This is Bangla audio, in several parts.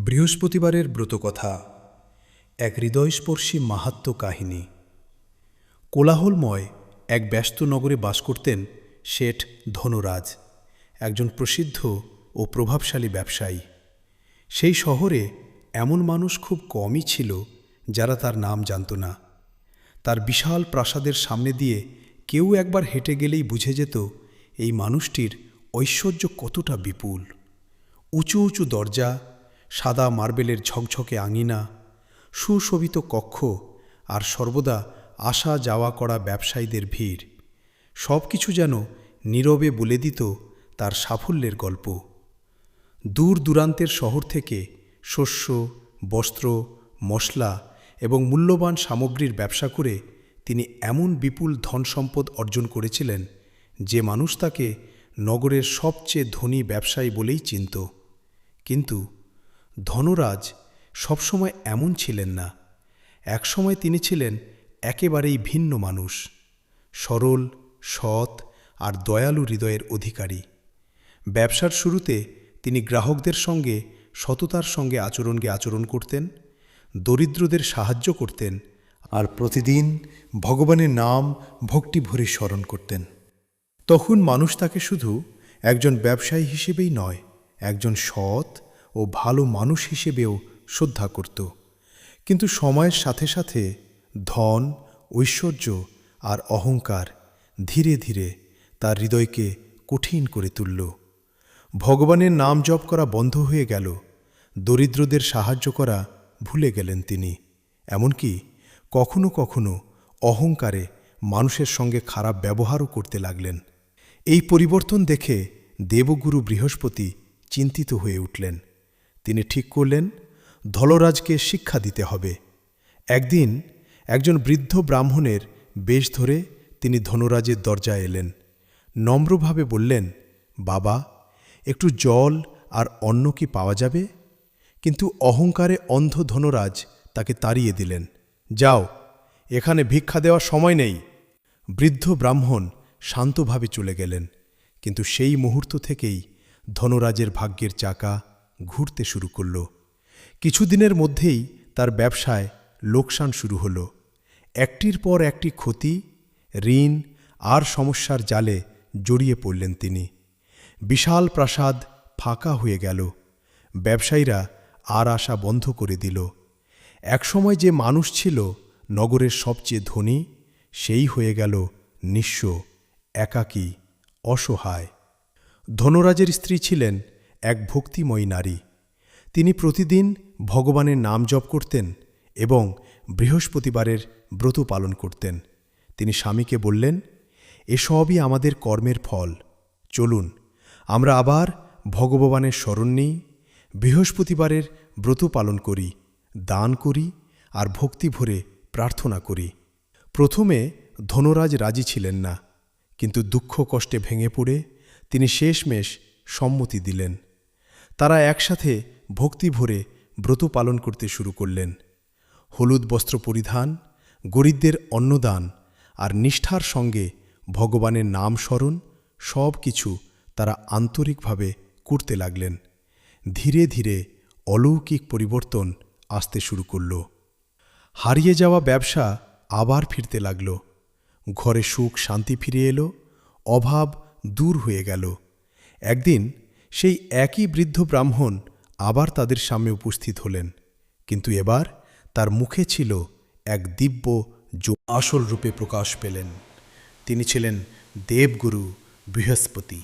বৃহস্পতিবারের ব্রতকথা, এক হৃদয়স্পর্শী মাহাত্ম্য কাহিনী। কোলাহলময় এক ব্যস্ত নগরে বাস করতেন শেঠ ধনরাজ, একজন প্রসিদ্ধ ও প্রভাবশালী ব্যবসায়ী। সেই শহরে এমন মানুষ খুব কমই ছিল যারা তার নাম জানত না। তার বিশাল প্রাসাদের সামনে দিয়ে কেউ একবার হেঁটে গেলেই বুঝে যেত এই মানুষটির ঐশ্বর্য কতটা বিপুল। উঁচু উঁচু দরজা, সাদা মার্বেলের ঝকঝকে আঙিনা, সুশোভিত কক্ষ আর সর্বদা আসা যাওয়া করা ব্যবসায়ীদের ভিড়, সব কিছু যেন নীরবে বলে দিত তার সাফল্যের গল্প। দূর দূরান্তের শহর থেকে শস্য, বস্ত্র, মশলা এবং মূল্যবান সামগ্রীর ব্যবসা করে তিনি এমন বিপুল ধনসম্পদ অর্জন করেছিলেন যে মানুষ তাকে নগরের সবচেয়ে ধনী ব্যবসায়ী বলেই চিনত। কিন্তু ধনরাজ সবসময় এমন ছিলেন না। একসময় তিনি ছিলেন একেবারেই ভিন্ন মানুষ, সরল, সৎ আর দয়ালু হৃদয়ের অধিকারী। ব্যবসার শুরুতে তিনি গ্রাহকদের সঙ্গে সততার সঙ্গে আচরণ করতেন, দরিদ্রদের সাহায্য করতেন আর প্রতিদিন ভগবানের নাম ভক্তি ভরে স্মরণ করতেন। তখন মানুষ তাকে শুধু একজন ব্যবসায়ী হিসেবেই নয়, একজন সৎ ও ভালো মানুষ হিসেবেও শ্রদ্ধা করত। কিন্তু সময়ের সাথে সাথে ধন, ঐশ্বর্য আর অহংকার ধীরে ধীরে তার হৃদয়কে কঠিন করে তুলল। ভগবানের নাম জপ করা বন্ধ হয়ে গেল, দরিদ্রদের সাহায্য করা ভুলে গেলেন তিনি। এমনকি কখনো কখনো অহংকারে মানুষের সঙ্গে খারাপ ব্যবহারও করতে লাগলেন। এই পরিবর্তন দেখে দেবগুরু বৃহস্পতি চিন্তিত হয়ে উঠলেন। তিনি ঠিক করলেন ধনরাজকে শিক্ষা দিতে হবে। একদিন একজন বৃদ্ধ ব্রাহ্মণের বেশ ধরে তিনি ধনরাজের দরজায় এলেন। নম্রভাবে বললেন, বাবা, একটু জল আর অন্ন কি পাওয়া যাবে? কিন্তু অহংকারে অন্ধ ধনরাজ তাকে তাড়িয়ে দিলেন। যাও, এখানে ভিক্ষা দেওয়ার সময় নেই। বৃদ্ধ ব্রাহ্মণ শান্তভাবে চলে গেলেন। কিন্তু সেই মুহূর্ত থেকেই ধনরাজের ভাগ্যের চাকা ঘুরতে শুরু করল। কিছুদিনের মধ্যেই তার ব্যবসায় লোকসান শুরু হল। একটির পর একটি ক্ষতি, ঋণ আর সমস্যার জালে জড়িয়ে পড়লেন তিনি। বিশাল প্রাসাদ ফাঁকা হয়ে গেল, ব্যবসায়ীরা আর আশা বন্ধ করে দিল। একসময় যে মানুষ ছিল নগরের সবচেয়ে ধনী, সেই হয়ে গেল নিঃস্ব, একাকী, অসহায়। ধনরাজের স্ত্রী ছিলেন এক ভক্তিময়ী নারী। তিনি প্রতিদিন ভগবানের নাম জপ করতেন এবং বৃহস্পতিবারের ব্রত পালন করতেন। তিনি স্বামীকে বললেন, এসবই আমাদের কর্মের ফল। চলুন আমরা আবার ভগবানের শরণ নিই, বৃহস্পতিবারের ব্রত পালন করি, দান করি আর ভক্তি ভরে প্রার্থনা করি। প্রথমে ধনরাজ রাজি ছিলেন না, কিন্তু দুঃখ কষ্টে ভেঙে পড়ে তিনি শেষমেশ সম্মতি দিলেন। তারা একসাথে ভক্তি ভরে ব্রত পালন করতে শুরু করলেন। হলুদ বস্ত্র পরিধান, গরিবদের অন্নদান আর নিষ্ঠার সঙ্গে ভগবানের নাম স্মরণ, সব কিছু তারা আন্তরিকভাবে করতে লাগলেন। ধীরে ধীরে অলৌকিক পরিবর্তন আসতে শুরু করল। হারিয়ে যাওয়া ব্যবসা আবার ফিরতে লাগল, ঘরে সুখ শান্তি ফিরে এলো, অভাব দূর হয়ে গেল। একদিন সেই একই বৃদ্ধ ব্রাহ্মণ আবার তাদের সামনে উপস্থিত হলেন, কিন্তু এবার তার মুখে ছিল এক দিব্য আসল রূপে প্রকাশ পেলেন। তিনি ছিলেন দেবগুরু বৃহস্পতি।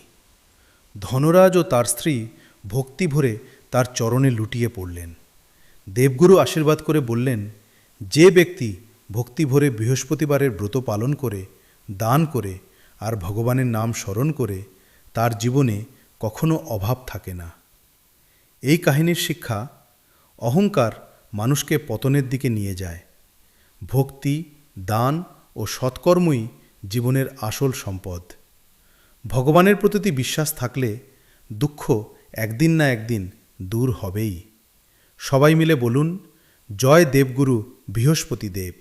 ধনরাজ ও তার স্ত্রী ভক্তি ভরে তার চরণে লুটিয়ে পড়লেন। দেবগুরু আশীর্বাদ করে বললেন, যে ব্যক্তি ভক্তি ভরে বৃহস্পতিবারের ব্রত পালন করে, দান করে আর ভগবানের নাম স্মরণ করে, তার জীবনে কখনো অভাব থাকে না। এই কাহিনীর শিক্ষা, অহংকার মানুষকে পতনের দিকে নিয়ে যায়। ভক্তি, দান ও সৎকর্মই জীবনের আসল সম্পদ। ভগবানের প্রতি বিশ্বাস থাকলে দুঃখ একদিন না একদিন দূর হবেই। সবাই মিলে বলুন, জয় দেবগুরু বৃহস্পতি দেব।